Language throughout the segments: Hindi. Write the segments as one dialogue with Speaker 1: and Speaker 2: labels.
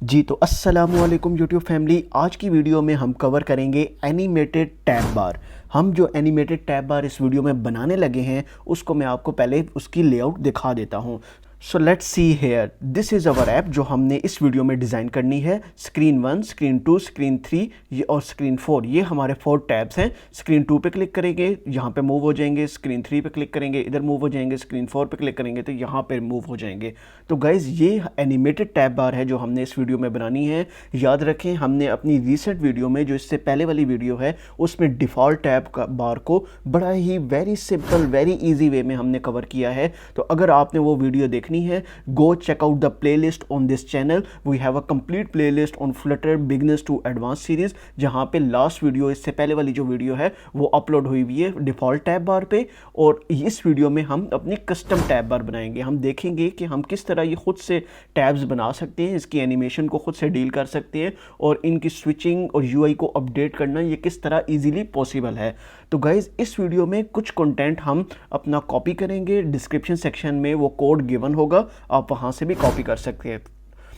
Speaker 1: जी तो अस्सलामुअलैकुम यूट्यूब फैमिली। आज की वीडियो में हम कवर करेंगे एनिमेटेड टैब बार। हम जो एनिमेटेड टैब बार इस वीडियो में बनाने लगे हैं उसको मैं आपको पहले उसकी लेआउट दिखा देता हूं। So let's see here, this is our app जो हमने इस वीडियो में डिज़ाइन करनी है। स्क्रीन 1, स्क्रीन 2, स्क्रीन 3 ये और स्क्रीन 4, ये हमारे 4 टैब्स हैं। स्क्रीन 2 पे क्लिक करेंगे, यहाँ पे मूव हो जाएंगे। स्क्रीन 3 पे क्लिक करेंगे, इधर मूव हो जाएंगे। स्क्रीन 4 पे क्लिक करेंगे तो यहाँ पे मूव हो जाएंगे। तो गाइज़ ये एनिमेटेड टैब बार है जो हमने इस वीडियो में बनानी है। याद रखें, हमने अपनी रिसेंट वीडियो में, जो इससे पहले वाली वीडियो है, उसमें डिफ़ॉल्ट टैब का बार को बड़ा ही very simple very easy way में हमने कवर किया है। तो अगर आपने वो वीडियो देखनी है, go check out the playlist on this channel. We have a complete playlist on Flutter Beginners to Advanced series, जहाँ पे लास्ट वीडियो, इससे पहले वाली जो वीडियो है वो अपलोड हुई हुई है डिफ़ॉल्ट टैब बार पे। और इस वीडियो में हम अपनी कस्टम टैब बार बनाएंगे। हम देखेंगे कि हम किस तरह ये खुद से टैब्स बना सकते हैं, इसकी एनिमेशन को खुद से डील कर सकते हैं और इनकी स्विचिंग और यूआई को अपडेट करना ये किस तरह इजीली पॉसिबल है। तो गाइज़ इस वीडियो में कुछ कंटेंट हम अपना कॉपी करेंगे। डिस्क्रिप्शन सेक्शन में वो कोड गिवन होगा, आप वहाँ से भी कॉपी कर सकते हैं।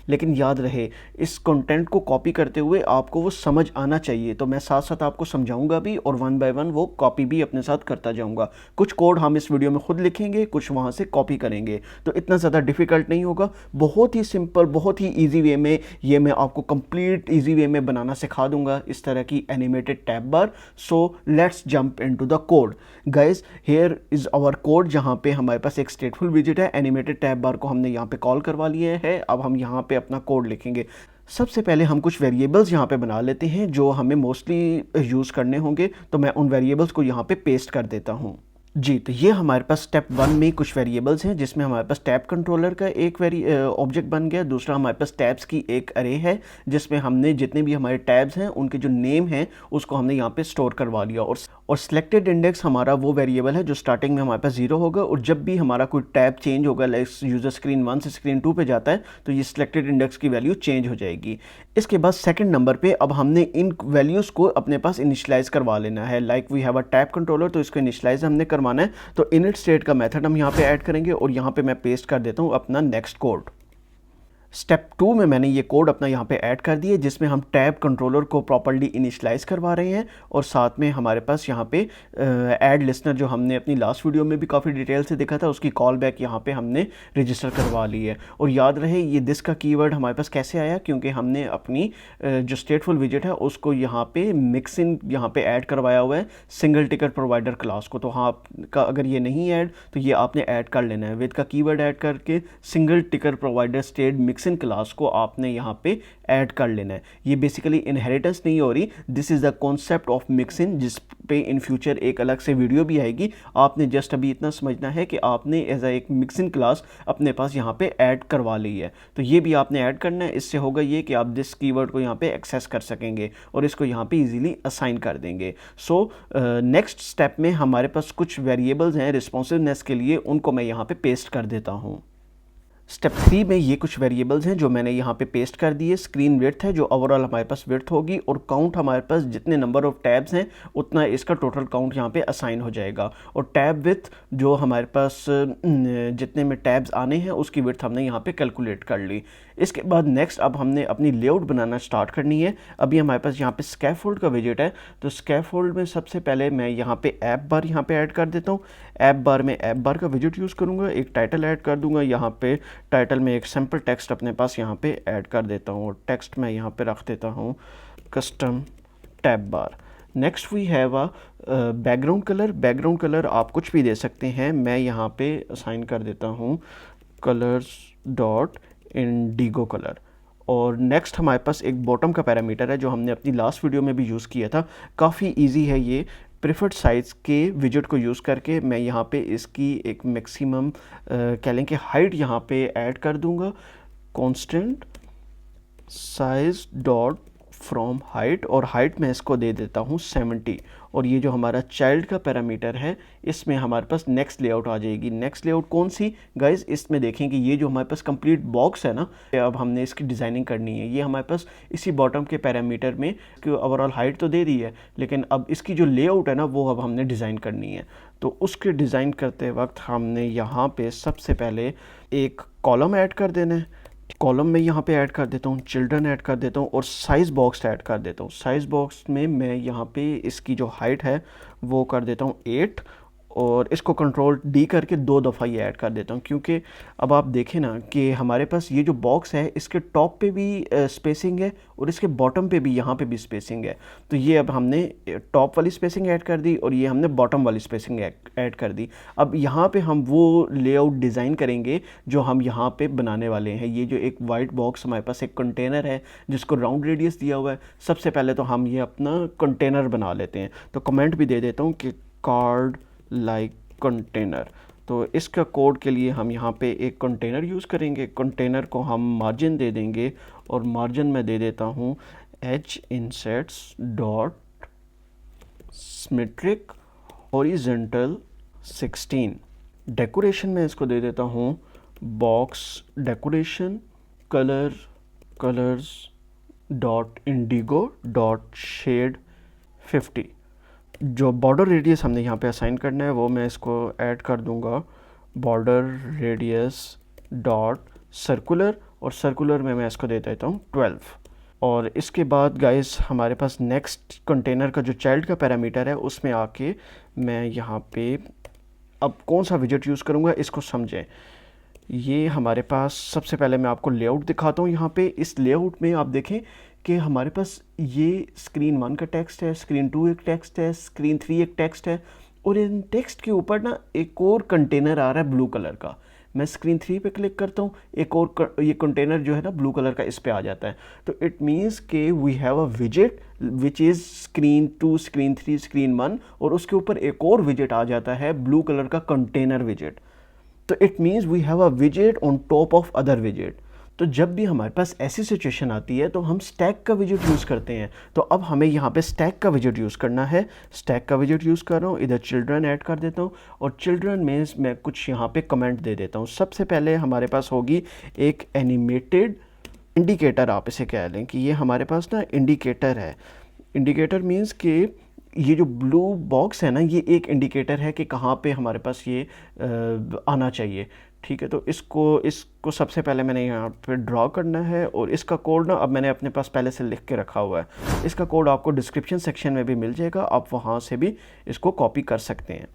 Speaker 1: लेकिन याद रहे, इस कंटेंट को कॉपी करते हुए आपको वो समझ आना चाहिए। तो मैं साथ साथ आपको समझाऊंगा भी और वन बाय वन वो कॉपी भी अपने साथ करता जाऊंगा। कुछ कोड हम इस वीडियो में खुद लिखेंगे, कुछ वहाँ से कॉपी करेंगे। तो इतना ज़्यादा डिफ़िकल्ट नहीं होगा, बहुत ही सिंपल बहुत ही ईजी वे में ये मैं आपको कंप्लीट ईजी वे में बनाना सिखा दूंगा, इस तरह की animated tab bar. So let's jump into the code. Guys here is our code, जहाँ पे हमारे पास एक स्टेटफुल विजिट है। एनिमेटेड टैब बार को हमने यहाँ पे कॉल करवा लिया है। अब हम यहाँ पे अपना कोड लिखेंगे। सबसे पहले हम कुछ वेरिएबल्स यहाँ पे बना लेते हैं जो हमें मोस्टली यूज़ करने होंगे। तो मैं उन वेरिएबल्स को यहाँ पे पेस्ट कर देता हूँ। जी तो ये हमारे पास स्टेप 1 में कुछ वेरिएबल्स हैं, जिसमें हमारे पास टैब कंट्रोलर का एक ऑब्जेक्ट बन गया। दूसरा हमारे पास टैब्स की एक अरे है जिसमें हमने जितने भी हमारे टैब्स हैं उनके जो नेम हैं उसको हमने यहाँ पे स्टोर करवा लिया। और सिलेक्टेड इंडेक्स हमारा वो वेरिएबल है जो स्टार्टिंग में हमारे पास 0 होगा, और जब भी हमारा कोई टैब चेंज होगा, लाइक यूज़र स्क्रीन 1 से स्क्रीन 2 पे जाता है, तो ये सिलेक्टेड इंडेक्स की वैल्यू चेंज हो जाएगी। इसके बाद सेकंड नंबर पे अब हमने इन वैल्यूज़ को अपने पास इनिशियलाइज़ करवा लेना है। Like we have a tab controller, तो इसको इनिशियलाइज़ हमने करवाना है। तो इनिट स्टेट का मेथड हम यहाँ पे ऐड करेंगे और यहाँ पे मैं पेस्ट कर देता हूँ अपना नेक्स्ट कोड। स्टेप 2 में मैंने ये कोड अपना यहाँ पे ऐड कर दिए, जिसमें हम टैब कंट्रोलर को प्रॉपर्ली इनिशियलाइज़ करवा रहे हैं। और साथ में हमारे पास यहाँ पे ऐड लिसनर, जो हमने अपनी लास्ट वीडियो में भी काफ़ी डिटेल से देखा था, उसकी कॉल बैक यहाँ पे हमने रजिस्टर करवा ली है। और याद रहे ये दिस का कीवर्ड हमारे पास कैसे आया, क्योंकि हमने अपनी जो स्टेटफुल विजिट है उसको यहाँ पे मिक्सिंग यहाँ पे ऐड करवाया हुआ है सिंगल टिकट प्रोवाइडर क्लास को। तो हाँ, आपका अगर ये नहीं ऐड तो ये आपने ऐड कर लेना है। विद का कीवर्ड ऐड करके single ticket provider state mixing class को आपने यहाँ पे ऐड कर लेना है। ये बेसिकली इनहेरिटेंस नहीं हो रही, this is the concept of mixing, जिस पे इन फ्यूचर एक अलग से वीडियो भी आएगी। आपने जस्ट अभी इतना समझना है कि आपने एज एक मिक्सिंग क्लास अपने पास यहाँ पे ऐड करवा ली है। तो ये भी आपने ऐड करना है। इससे होगा ये कि आप दिस कीवर्ड को यहाँ पे एक्सेस कर सकेंगे और इसको यहाँ पे इजीली असाइन कर देंगे। सो नेक्स्ट स्टेप में हमारे पास कुछ वेरिएबल्स हैं रिस्पॉन्सिवनेस के लिए, उनको मैं यहाँ पे पेस्ट कर देता हूँ। स्टेप 3 में ये कुछ वेरिएबल्स हैं जो मैंने यहाँ पे पेस्ट कर दिए। स्क्रीन विड्थ है जो ओवरऑल हमारे पास विड्थ होगी, और काउंट हमारे पास जितने नंबर ऑफ टैब्स हैं उतना इसका टोटल काउंट यहाँ पे असाइन हो जाएगा। और टैब विड्थ जो हमारे पास जितने में टैब्स आने हैं उसकी विड्थ हमने यहाँ पे कैलकुलेट कर ली। इसके बाद नेक्स्ट अब हमने अपनी लेआउट बनाना स्टार्ट करनी है। अभी हमारे पास यहाँ पे स्कैफोल्ड का विजिट है, तो स्कैफोल्ड में सबसे पहले मैं यहाँ पे ऐप बार यहाँ पे ऐड कर देता हूँ। ऐप बार में ऐप बार का विजिट यूज़ करूँगा, एक टाइटल ऐड कर दूँगा। यहाँ पे टाइटल में एक सिंपल टेक्स्ट अपने पास यहाँ पे ऐड कर देता हूँ, और टेक्स्ट मैं यहाँ पे रख देता हूँ custom tab bar. Next we have a background colour. Background colour आप कुछ भी दे सकते हैं, मैं यहाँ पे असाइन कर देता हूँ कलर्स डॉट इंडिगो कलर। और नेक्स्ट हमारे पास एक बॉटम का पैरामीटर है जो हमने अपनी लास्ट वीडियो में भी यूज़ किया था। काफ़ी इजी है ये। प्रेफर्ड साइज़ के विजिट को यूज़ करके मैं यहाँ पे इसकी एक मैक्सिमम कह लें कि हाइट यहाँ पे ऐड कर दूँगा। Constant size dot from height, और हाइट में इसको दे देता हूँ 70। और ये जो हमारा चाइल्ड का पैरामीटर है इसमें हमारे पास नेक्स्ट लेआउट आ जाएगी। नेक्स्ट लेआउट कौन सी गाइज, इसमें देखें कि ये जो हमारे पास कंप्लीट बॉक्स है ना, अब हमने इसकी डिज़ाइनिंग करनी है। ये हमारे पास इसी बॉटम के पैरामीटर में कि ओवरऑल हाइट तो दे दी है, लेकिन अब इसकी जो लेआउट है ना वो अब हमने डिज़ाइन करनी है। तो उसके डिज़ाइन करते वक्त हमने यहाँ पे सबसे पहले एक कॉलम ऐड कर देना है। कॉलम में यहाँ पे ऐड कर देता हूँ, चिल्ड्रन ऐड कर देता हूँ और साइज़ बॉक्स ऐड कर देता हूँ। साइज़ बॉक्स में मैं यहाँ पे इसकी जो हाइट है वो कर देता हूँ 8 और इसको कंट्रोल डी करके 2 दफ़ा ये ऐड कर देता हूँ, क्योंकि अब आप देखें ना कि हमारे पास ये जो बॉक्स है इसके टॉप पे भी स्पेसिंग है और इसके बॉटम पे भी यहाँ पे भी स्पेसिंग है। तो ये अब हमने टॉप वाली स्पेसिंग ऐड कर दी और ये हमने बॉटम वाली स्पेसिंग ऐड कर दी। अब यहाँ पे हम वो लेआउट डिज़ाइन करेंगे जो हम यहाँ पे बनाने वाले हैं। ये जो एक वाइट बॉक्स हमारे पास एक कंटेनर है जिसको राउंड रेडियस दिया हुआ है, सबसे पहले तो हम ये अपना कंटेनर बना लेते हैं। तो कमेंट भी दे देता हूँ कि कार्ड लाइक कंटेनर। तो इसका कोड के लिए हम यहाँ पे एक कंटेनर यूज़ करेंगे। कंटेनर को हम मार्जिन दे देंगे और मार्जिन में दे देता हूँ edge insets dot symmetric horizontal 16। Decoration में इसको दे देता हूँ box decoration colours dot indigo dot shade 50। जो बॉर्डर रेडियस हमने यहाँ पे असाइन करना है वो मैं इसको ऐड कर दूँगा बॉर्डर रेडियस डॉट सर्कुलर और सर्कुलर में मैं इसको दे देता हूँ 12। और इसके बाद गाइस हमारे पास नेक्स्ट कंटेनर का जो चाइल्ड का पैरामीटर है उसमें आके मैं यहाँ पे अब कौन सा विजेट यूज़ करूँगा इसको समझें। ये हमारे पास सबसे पहले मैं आपको लेआउट दिखाता हूँ। यहाँ पे इस लेआउट में आप देखें कि हमारे पास ये स्क्रीन 1 का टेक्स्ट है, स्क्रीन 2 एक टेक्स्ट है, स्क्रीन 3 एक टेक्स्ट है और इन टेक्स्ट के ऊपर ना एक और कंटेनर आ रहा है ब्लू कलर का। मैं स्क्रीन 3 पे क्लिक करता हूँ, एक और ये कंटेनर जो है ना ब्लू कलर का इस पे आ जाता है। तो इट मीन्स के वी हैव अ विजेट which is screen 2 screen 3 screen 1 और उसके ऊपर एक और विजेट आ जाता है ब्लू कलर का कंटेनर विजेट। तो it means we have a विजेट on top of other विजेट। तो जब भी हमारे पास ऐसी सिचुएशन आती है तो हम स्टैक का विजेट यूज़ करते हैं। तो अब हमें यहाँ पे स्टैक का विजेट यूज़ करना है। स्टैक का विजेट यूज़ कर रहा हूँ, इधर चिल्ड्रन ऐड कर देता हूँ और चिल्ड्रन में मैं कुछ यहाँ पे कमेंट दे देता हूँ। सबसे पहले हमारे पास होगी एक एनिमेटेड इंडिकेटर, आप इसे कह लें कि ये हमारे पास ना इंडिकेटर है। इंडिकेटर मीन्स कि ये जो ब्लू बॉक्स है ना ये एक इंडिकेटर है कि कहाँ पे हमारे पास ये आना चाहिए। ठीक है, तो इसको सबसे पहले मैंने यहाँ पे ड्रॉ करना है और इसका कोड ना अब मैंने अपने पास पहले से लिख के रखा हुआ है। इसका कोड आपको डिस्क्रिप्शन सेक्शन में भी मिल जाएगा, आप वहाँ से भी इसको कॉपी कर सकते हैं।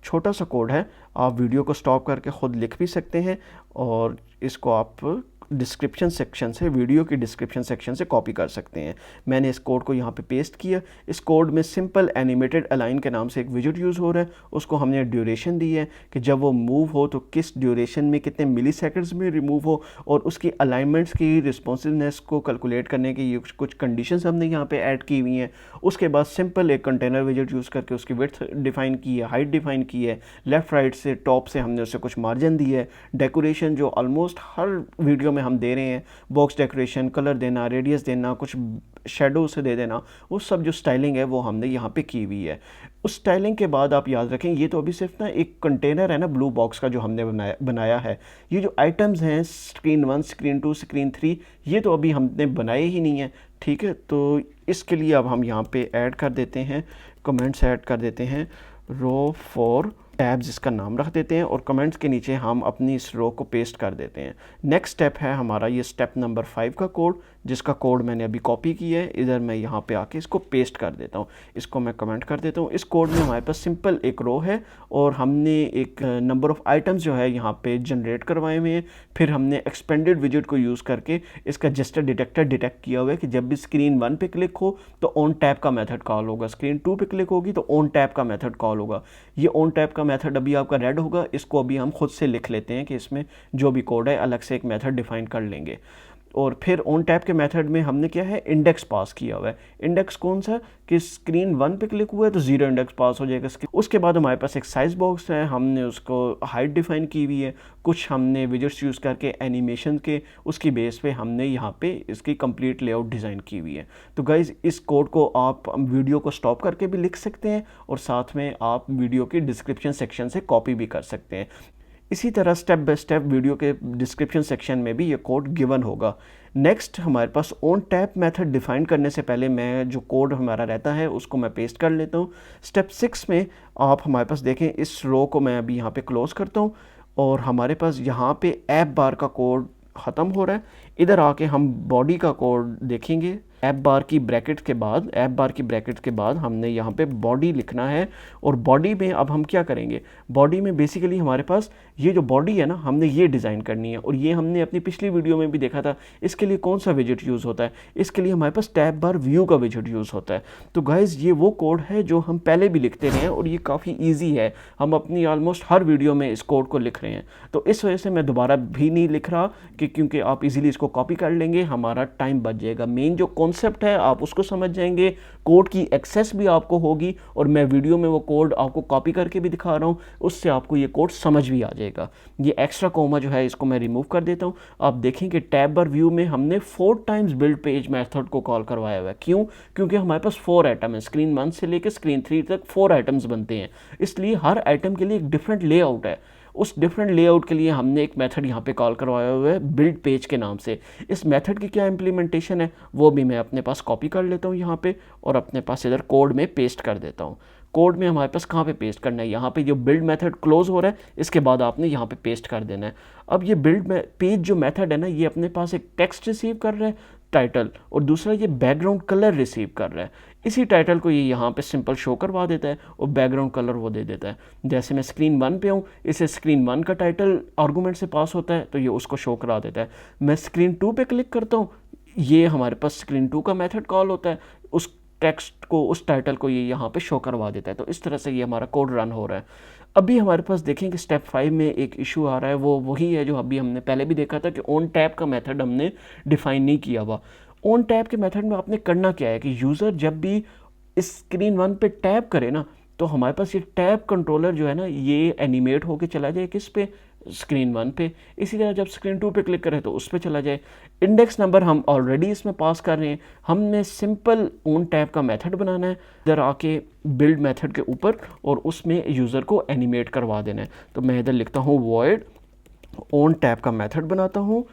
Speaker 1: छोटा सा कोड है, आप वीडियो को स्टॉप करके ख़ुद लिख भी सकते हैं और इसको आप डिस्क्रिप्शन सेक्शन से वीडियो की डिस्क्रिप्शन सेक्शन से कॉपी कर सकते हैं। मैंने इस कोड को यहाँ पे पेस्ट किया। इस कोड में सिंपल एनिमेटेड अलाइन के नाम से एक विजेट यूज़ हो रहा है, उसको हमने ड्यूरेशन दी है कि जब वो मूव हो तो किस ड्यूरेशन में कितने मिली सेकेंड्स में रिमूव हो और उसकी अलाइनमेंट्स की रिस्पॉन्सिवनेस को कैलकुलेट करने की ये कुछ कंडीशंस हमने यहाँ पे ऐड की हुई हैं। उसके बाद सिंपल एक कंटेनर विजेट यूज़ करके उसकी विड्थ डिफाइन की है, हाइट डिफाइन की है, लेफ़्ट राइट से टॉप से हमने उससे कुछ मार्जिन दी है। डेकोरेशन जो ऑलमोस्ट हर वीडियो में हम दे रहे हैं, बॉक्स डेकोरेशन, कलर देना, रेडियस देना, कुछ शेडो से दे देना, वो सब जो स्टाइलिंग है वो हमने यहाँ पे की हुई है। उस स्टाइलिंग के बाद आप याद रखें ये तो अभी सिर्फ ना एक कंटेनर है ना ब्लू बॉक्स का जो हमने बनाया है। ये जो आइटम्स हैं स्क्रीन 1 स्क्रीन 2 स्क्रीन 3 ये तो अभी हमने बनाए ही नहीं है। ठीक है, तो इसके लिए अब हम यहाँ पे ऐड कर देते हैं, कमेंट्स ऐड कर देते हैं, रो फॉर टैब्स इसका नाम रख देते हैं और कमेंट्स के नीचे हम अपनी इस रो को पेस्ट कर देते हैं। नेक्स्ट स्टेप है हमारा ये स्टेप नंबर 5 का कोड, जिसका कोड मैंने अभी कॉपी किया है। इधर मैं यहाँ पे आके इसको पेस्ट कर देता हूँ, इसको मैं कमेंट कर देता हूँ। इस कोड में हमारे पास सिंपल एक रो है और हमने एक नंबर ऑफ़ आइटम्स जो है यहाँ पे जनरेट करवाए हुए हैं। फिर हमने एक्सपेंडेड विजेट को यूज़ करके इसका जेस्चर डिटेक्टर डिटेक्ट किया हुआ है कि जब भी स्क्रीन 1 पे क्लिक हो तो ऑन टैप का मेथड कॉल होगा, स्क्रीन 2 पे क्लिक होगी तो ऑन टैप का मेथड कॉल होगा। ये ऑन टैप का मेथड अभी आपका रेड होगा, इसको अभी हम खुद से लिख लेते हैं कि इसमें जो भी कोड है अलग से एक मेथड डिफाइन कर लेंगे। और फिर ऑन टैप के मेथड में हमने क्या है इंडेक्स पास किया हुआ है। इंडेक्स कौन सा कि स्क्रीन 1 पे क्लिक हुआ है तो 0 इंडेक्स पास हो जाएगा। उसके बाद हमारे पास एक साइज बॉक्स है, हमने उसको हाइट डिफाइन की हुई है। कुछ हमने विजेट्स यूज़ करके एनिमेशन के उसकी बेस पे हमने यहाँ पे इसकी कंप्लीट लेआउट डिज़ाइन की हुई है। तो गाइज़ इस कोड को आप वीडियो को स्टॉप करके भी लिख सकते हैं और साथ में आप वीडियो की डिस्क्रिप्शन सेक्शन से कॉपी भी कर सकते हैं। इसी तरह स्टेप बाय स्टेप वीडियो के डिस्क्रिप्शन सेक्शन में भी ये कोड गिवन होगा। नेक्स्ट हमारे pass on tap method define करने से पहले मैं जो कोड हमारा रहता है उसको मैं पेस्ट कर लेता हूँ। स्टेप 6 में आप हमारे पास देखें, इस रो को मैं अभी यहाँ पे क्लोज करता हूँ और हमारे पास यहाँ पे ऐप बार का कोड ख़त्म हो रहा है। इधर आके हम बॉडी का कोड देखेंगे। ऐप बार की ब्रैकेट के बाद हमने यहाँ पे बॉडी लिखना है। और बॉडी में अब हम क्या करेंगे, बॉडी में बेसिकली हमारे पास ये जो बॉडी है ना, हमने ये डिज़ाइन करनी है। और ये हमने अपनी पिछली वीडियो में भी देखा था। इसके लिए कौन सा विजेट यूज़ होता है, इसके लिए हमारे पास टैब बार व्यू का विजेट यूज़ होता है। तो गाइज़ ये वो कोड है जो हम पहले भी लिखते रहे हैं और ये काफ़ी ईजी है। हम अपनी ऑलमोस्ट हर वीडियो में इस कोड को लिख रहे हैं। तो इस वजह से मैं दोबारा भी नहीं लिख रहा कि क्योंकि आप इजीली इसको कॉपी कर लेंगे, हमारा टाइम बच जाएगा। मेन जो कॉन्सेप्ट है आप उसको समझ जाएंगे, कोड की एक्सेस भी आपको होगी और मैं वीडियो में वो कोड आपको कॉपी करके भी दिखा रहा हूँ, उससे आपको ये कोड समझ भी आ जाएगा। ये एक्स्ट्रा कोमा जो है इसको मैं रिमूव कर देता हूँ। आप देखेंगे टैब बार व्यू में हमने 4 टाइम्स बिल्ड पेज मेथड को कॉल करवाया हुआ है। क्यों? क्योंकि हमारे पास 4 आइटम है, स्क्रीन 1 से लेकर स्क्रीन 3 तक 4 आइटम्स बनते हैं, इसलिए हर आइटम के लिए एक डिफरेंट लेआउट है। उस डिफरेंट लेआउट के लिए हमने एक मेथड यहाँ पे कॉल करवाया हुआ है बिल्ड पेज के नाम से। इस मेथड की क्या इंप्लीमेंटेशन है वो भी मैं अपने पास कॉपी कर लेता हूँ यहाँ पे और अपने पास इधर कोड में पेस्ट कर देता हूँ। कोड में हमारे पास कहाँ पे पेस्ट करना है, यहाँ पे जो बिल्ड मेथड क्लोज हो रहा है इसके बाद आपने यहाँ पे पेस्ट कर देना है। अब ये बिल्ड पेज जो मेथड है ना, ये अपने पास एक टेक्स्ट रिसीव कर रहा है टाइटल, और दूसरा ये बैकग्राउंड कलर रिसीव कर रहा है। इसी टाइटल को ये यहाँ पे सिंपल शो करवा देता है और बैकग्राउंड कलर वो दे देता है। जैसे मैं स्क्रीन 1 पे हूँ, इसे स्क्रीन 1 का टाइटल आर्गूमेंट से पास होता है तो ये उसको शो करा देता है। मैं स्क्रीन 2 पे क्लिक करता हूँ, ये हमारे पास स्क्रीन 2 का मेथड कॉल होता है, उस टेक्स्ट को, उस टाइटल को ये यहाँ पे शो करवा देता है। तो इस तरह से ये हमारा कोड रन हो रहा है। अभी हमारे पास देखेंगे स्टेप 5 में एक इशू आ रहा है, वो वही है जो अभी हमने पहले भी देखा था कि ऑन टैब का मेथड हमने डिफाइन नहीं किया हुआ। ऑन टैब के मेथड में आपने करना क्या है कि यूज़र जब भी इस स्क्रीन 1 पे टैप करे ना, तो हमारे पास ये टैब कंट्रोलर जो है ना, ये एनिमेट होके चला जाए किस पे, स्क्रीन 1 पे। इसी तरह जब स्क्रीन 2 पे क्लिक करें तो उस पे चला जाए। इंडेक्स नंबर हम ऑलरेडी इसमें पास कर रहे हैं, हमने सिंपल ऑन टैब का मेथड बनाना है, इधर आके बिल्ड मेथड के ऊपर और उसमें यूज़र को एनिमेट करवा देना है। तो मैं इधर लिखता हूँ वॉइड ऑन टैब का मेथड बनाता हूँ।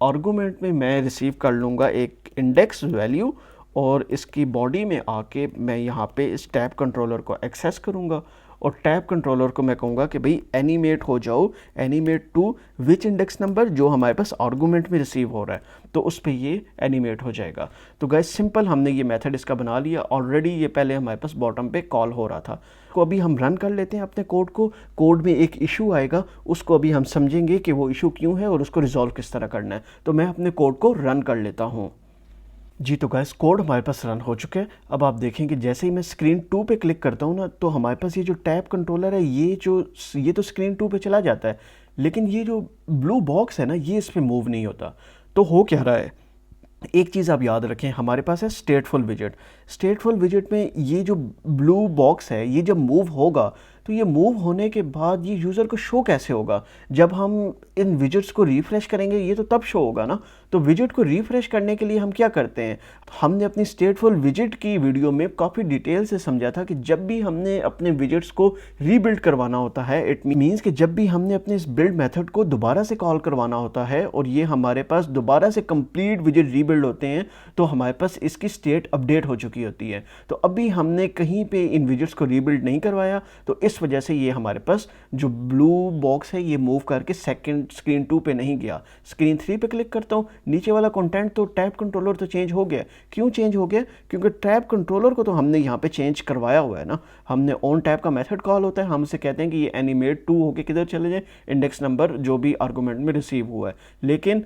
Speaker 1: आर्गूमेंट में मैं रिसीव कर लूँगा एक इंडेक्स वैल्यू और इसकी बॉडी में आके मैं यहाँ पे इस टैब कंट्रोलर को एक्सेस करूँगा और टैब कंट्रोलर को मैं कहूँगा कि भाई एनिमेट हो जाओ, animate to which index number, जो हमारे पास आर्गूमेंट में रिसीव हो रहा है, तो उस पर ये एनिमेट हो जाएगा। तो गाइस सिंपल हमने ये मेथड इसका बना लिया। ऑलरेडी ये पहले हमारे पास बॉटम पे कॉल हो रहा था। तो अभी हम रन कर लेते हैं अपने कोड को। कोड में एक इशू आएगा, उसको अभी हम समझेंगे कि वो इशू क्यों है और उसको रिजॉल्व किस तरह करना है। तो मैं अपने कोड को रन कर लेता हूँ। जी तो गाइस कोड हमारे पास रन हो चुके हैं। अब आप देखेंगे जैसे ही मैं स्क्रीन 2 पे क्लिक करता हूँ ना, तो हमारे पास ये जो टैब कंट्रोलर है ये तो स्क्रीन 2 पे चला जाता है, लेकिन ये जो ब्लू बॉक्स है ना, ये इस पर मूव नहीं होता। तो हो क्या रहा है, एक चीज़ आप याद रखें, हमारे पास है स्टेटफुल विजेट। स्टेटफुल विजेट में ये जो ब्लू बॉक्स है, ये जब मूव होगा तो ये मूव होने के बाद ये यूज़र को शो कैसे होगा, जब हम इन विजेट्स को रिफ़्रेश करेंगे ये तो तब शो होगा ना। तो विजेट को रिफ़्रेश करने के लिए हम क्या करते हैं, हमने अपनी स्टेटफुल विजेट की वीडियो में काफ़ी डिटेल से समझा था कि जब भी हमने अपने विजेट्स को रीबिल्ड करवाना होता है, इट मीन्स कि जब भी हमने अपने इस बिल्ड मेथड को दोबारा से कॉल करवाना होता है और ये हमारे पास दोबारा से कंप्लीट विजेट रीबिल्ड होते हैं, तो हमारे पास इसकी स्टेट अपडेट हो चुकी होती है। तो अभी हमने कहीं पे इन विजेट्स को रीबिल्ड नहीं करवाया, तो इस वजह से ये हमारे पास जो ब्लू बॉक्स है ये मूव करके सेकंड स्क्रीन 2 पे नहीं गया। स्क्रीन 3 पे क्लिक करता हूँ, नीचे वाला कंटेंट तो टैब कंट्रोलर तो चेंज हो गया। क्यों चेंज हो गया? क्योंकि टैब कंट्रोलर को तो हमने यहाँ पे चेंज करवाया हुआ है ना। हमने ऑन टैब का मेथड कॉल होता है, हम उसे कहते हैं कि ये एनिमेट टू होके किधर चले जाए, इंडेक्स नंबर जो भी आर्गूमेंट में रिसीव हुआ है, लेकिन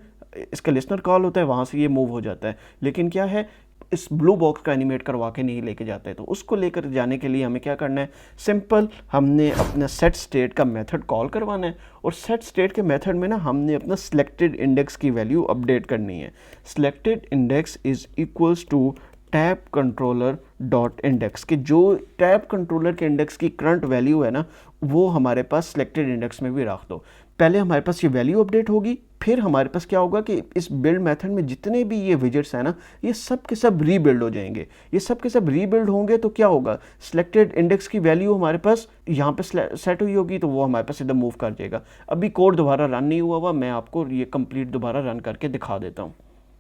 Speaker 1: इसका लिसनर कॉल होता है, वहाँ से ये मूव हो जाता है। लेकिन क्या है, इस ब्लू बॉक्स का एनिमेट करवा के नहीं लेके जाता है। तो उसको लेकर जाने के लिए हमें क्या करना है, सिंपल हमने अपना सेट स्टेट का मेथड कॉल करवाना है और सेट स्टेट के मेथड में ना हमने अपना सिलेक्टेड इंडेक्स की वैल्यू अपडेट करनी है। Selected index is equals to tab controller dot index, कि जो टैब कंट्रोलर के इंडेक्स की करंट वैल्यू है ना, वो हमारे पास सिलेक्टेड इंडेक्स में भी रख दो। पहले हमारे पास ये वैल्यू अपडेट होगी, फिर हमारे पास क्या होगा कि इस बिल्ड मेथड में जितने भी ये विजेट्स हैं ना, ये सब के सब रीबिल्ड हो जाएंगे। ये सब के सब रीबिल्ड होंगे तो क्या होगा, सिलेक्टेड इंडेक्स की वैल्यू हमारे पास यहाँ पे सेट हुई होगी, तो वो हमारे पास इधर मूव कर जाएगा। अभी कोड दोबारा रन नहीं हुआ हुआ, मैं आपको ये कंप्लीट दोबारा रन करके दिखा देता हूँ।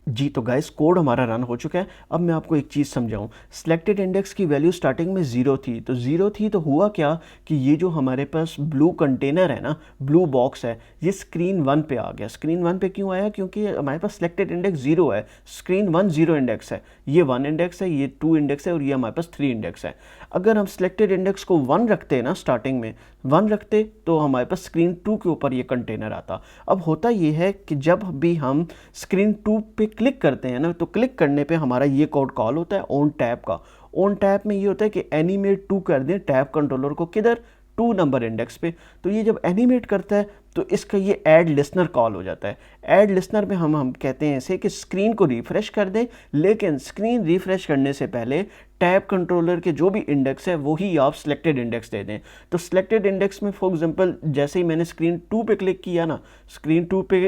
Speaker 1: जी तो गाइस कोड हमारा रन हो चुका है। अब मैं आपको एक चीज़ समझाऊं। सिलेक्टेड इंडेक्स की वैल्यू स्टार्टिंग में ज़ीरो थी, तो ज़ीरो थी तो हुआ क्या कि ये जो हमारे पास ब्लू कंटेनर है ना, ब्लू बॉक्स है, ये स्क्रीन वन पे आ गया। स्क्रीन वन पे क्यों आया? क्योंकि हमारे पास सिलेक्टेड इंडेक्स ज़ीरो है, स्क्रीन वन ज़ीरो इंडेक्स है, ये वन इंडेक्स है, ये टू इंडेक्स है और ये हमारे पास थ्री इंडेक्स है। अगर हम सिलेक्टेड इंडेक्स को वन रखते हैं ना, स्टार्टिंग में वन रखते तो हमारे पास स्क्रीन टू के ऊपर ये कंटेनर आता। अब होता ये है कि जब भी हम स्क्रीन टू पे क्लिक करते हैं ना, तो क्लिक करने पे हमारा ये कोड कॉल होता है ऑन टैब का। ऑन टैब में ये होता है कि एनिमेट टू कर दें टैब कंट्रोलर को, किधर? टू नंबर इंडेक्स पे। तो ये जब एनिमेट करता है तो इसका ये ऐड लिसनर कॉल हो जाता है। ऐड लिसनर में हम कहते हैं ऐसे कि स्क्रीन को रिफ्रेश कर दें, लेकिन स्क्रीन रिफ्रेश करने से पहले टैब कंट्रोलर के जो भी इंडेक्स है वही आप सिलेक्टेड इंडेक्स दे दें। तो सिलेक्टेड इंडेक्स में फॉर एग्जांपल जैसे ही मैंने स्क्रीन टू पे क्लिक किया ना, स्क्रीन टू पे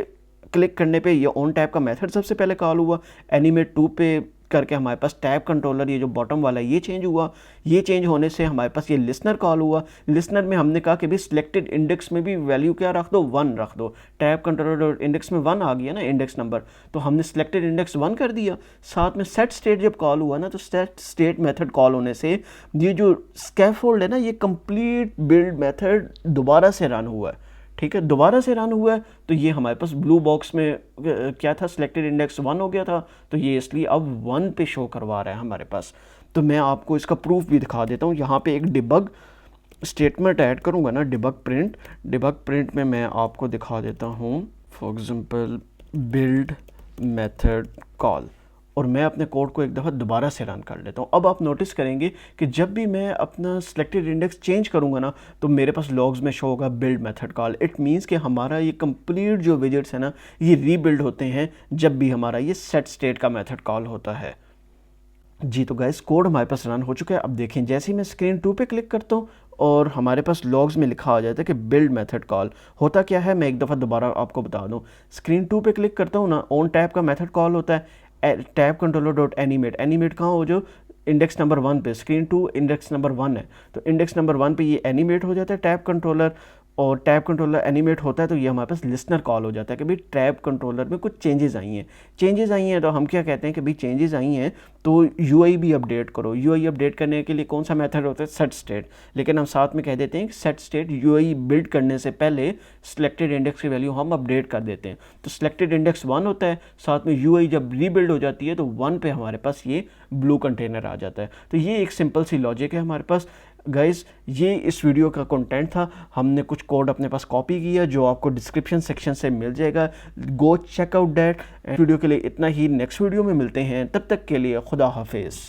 Speaker 1: क्लिक करने पे ये ऑन टैब का मेथड सबसे पहले कॉल हुआ। एनिमेट टू पे करके हमारे पास टैब कंट्रोलर ये जो बॉटम वाला ये चेंज हुआ। ये चेंज होने से हमारे पास ये लिसनर कॉल हुआ। लिसनर में हमने कहा कि भी सिलेक्टेड इंडेक्स में भी वैल्यू क्या रख दो? वन रख दो। टैब कंट्रोलर इंडेक्स में वन आ गया ना इंडेक्स नंबर, तो हमने सिलेक्टेड इंडेक्स वन कर दिया। साथ में सेट स्टेट जब कॉल हुआ ना, तो सेट स्टेट मेथड कॉल होने से ये जो स्कैफोल्ड है ना, ये कंप्लीट बिल्ड मेथड दोबारा से रन हुआ है। ठीक है, दोबारा से रन हुआ है। तो ये हमारे पास ब्लू बॉक्स में क्या था? सिलेक्टेड इंडेक्स वन हो गया था, तो ये इसलिए अब वन पे शो करवा रहा है हमारे पास। तो मैं आपको इसका प्रूफ भी दिखा देता हूँ। यहाँ पे एक डिबग स्टेटमेंट ऐड करूँगा ना, डिबग प्रिंट में मैं आपको दिखा देता हूँ। For example build method call, और मैं अपने कोड को एक दफ़ा दोबारा से रन कर लेता हूँ। अब आप नोटिस करेंगे कि जब भी मैं अपना सिलेक्टेड इंडेक्स चेंज करूँगा ना, तो मेरे पास लॉग्स में शो होगा build method call. It means कि हमारा ये कंप्लीट जो विजेट्स है ना, ये रीबिल्ड होते हैं जब भी हमारा ये सेट स्टेट का मेथड कॉल होता है। जी तो गाइस कोड हमारे पास रन हो चुका है। अब देखें, जैसे ही मैं स्क्रीन टू पे क्लिक करता हूँ और हमारे पास लॉग्स में लिखा आ जाता है कि बिल्ड मेथड कॉल। होता क्या है, मैं एक दफ़ा दोबारा आपको बता दूँ। स्क्रीन टू पे क्लिक करता हूँ ना, ऑन टैब का मेथड कॉल होता है tab controller dot animate. Animate कहाँ हो? जो इंडेक्स नंबर वन पे, screen two index number one है, तो इंडेक्स नंबर वन पे ये एनिमेट हो जाता है टैब कंट्रोलर, और टैब कंट्रोलर एनिमेट होता है तो ये हमारे पास लिसनर कॉल हो जाता है कि भाई टैब कंट्रोलर में कुछ चेंजेस आई हैं। तो हम क्या कहते हैं कि भाई चेंजेस आई हैं तो यूआई भी अपडेट करो। यूआई अपडेट करने के लिए कौन सा मेथड होता है? Set state. लेकिन हम साथ में कह देते हैं कि सेट स्टेट यूआई बिल्ड करने से पहले सिलेक्टेड इंडेक्स की वैल्यू हम अपडेट कर देते हैं। तो सिलेक्टेड इंडेक्स वन होता है, साथ में यूआई जब रीबिल्ड हो जाती है तो वन पे हमारे पास ये ब्लू कंटेनर आ जाता है। तो ये एक सिंपल सी लॉजिक है हमारे पास। गाइस ये इस वीडियो का कंटेंट था। हमने कुछ कोड अपने पास कॉपी किया जो आपको डिस्क्रिप्शन सेक्शन से मिल जाएगा। Go check out that. Video के लिए इतना ही, नेक्स्ट वीडियो में मिलते हैं, तब तक के लिए खुदा हाफिज़।